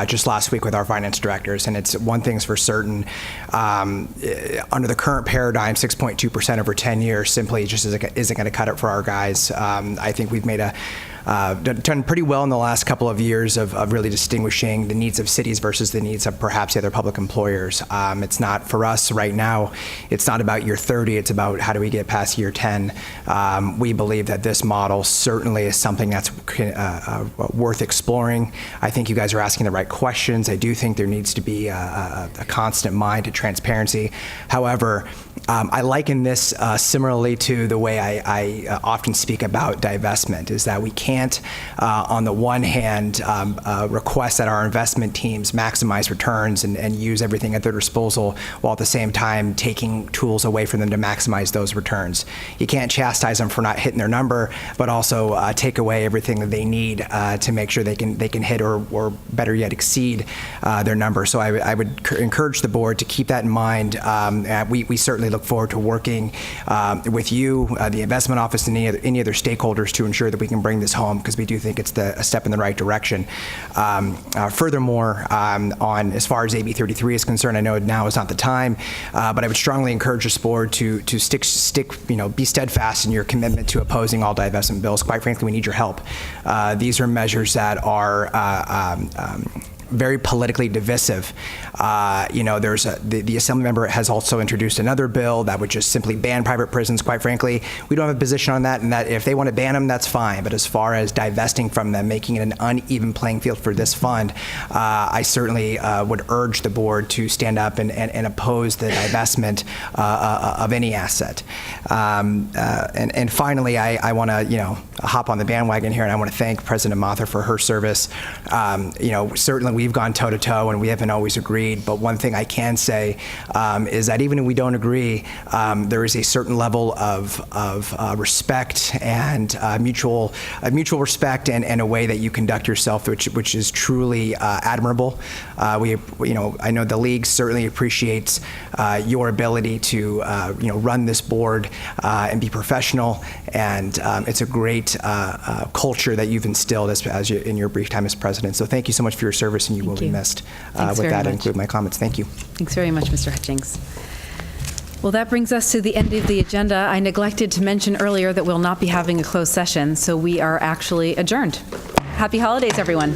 just last week with our finance directors, and it's one thing's for certain. Under the current paradigm, 6.2% over 10 years simply just isn't going to cut it for our guys. I think we've made done pretty well in the last couple of years of really distinguishing the needs of cities versus the needs of perhaps the other public employers. It's not, for us right now, it's not about year 30, it's about how do we get past year 10. We believe that this model certainly is something that's worth exploring. I think you guys are asking the right questions. I do think there needs to be a constant mind to transparency. However, I liken this similarly to the way I often speak about divestment, is that we can't, on the one hand, request that our investment teams maximize returns and use everything at their disposal, while at the same time taking tools away from them to maximize those returns. You can't chastise them for not hitting their number, but also take away everything that they need to make sure they can hit or better yet exceed their number. So I would encourage the board to keep that in mind. We certainly look forward to working with you, the investment office, and any other stakeholders to ensure that we can bring this home, because we do think it's a step in the right direction. Furthermore, on as far as AB 33 is concerned, I know now is not the time, but I would strongly encourage this board to be steadfast in your commitment to opposing all divestment bills. Quite frankly, we need your help. These are measures that are very politically divisive. There's the Assembly member has also introduced another bill that would just simply ban private prisons. Quite frankly, we don't have a position on that, and that if they want to ban them, that's fine. But as far as divesting from them, making it an uneven playing field for this fund, I certainly would urge the board to stand up and oppose the divestment of any asset. And finally, I want to hop on the bandwagon here, and I want to thank President Mather for her service. Certainly we've gone toe-to-toe, and we haven't always agreed, but one thing I can say is that even if we don't agree, there is a certain level of respect and mutual respect and a way that you conduct yourself, which is truly admirable. I know the League certainly appreciates your ability to run this board and be professional, and it's a great culture that you've instilled in your brief time as president. So thank you so much for your service, and you will be missed. With that, I include my comments. Thank you. Thanks very much, Mr. Hutchings. Well, that brings us to the end of the agenda. I neglected to mention earlier that we'll not be having a closed session, so we are actually adjourned. Happy holidays, everyone.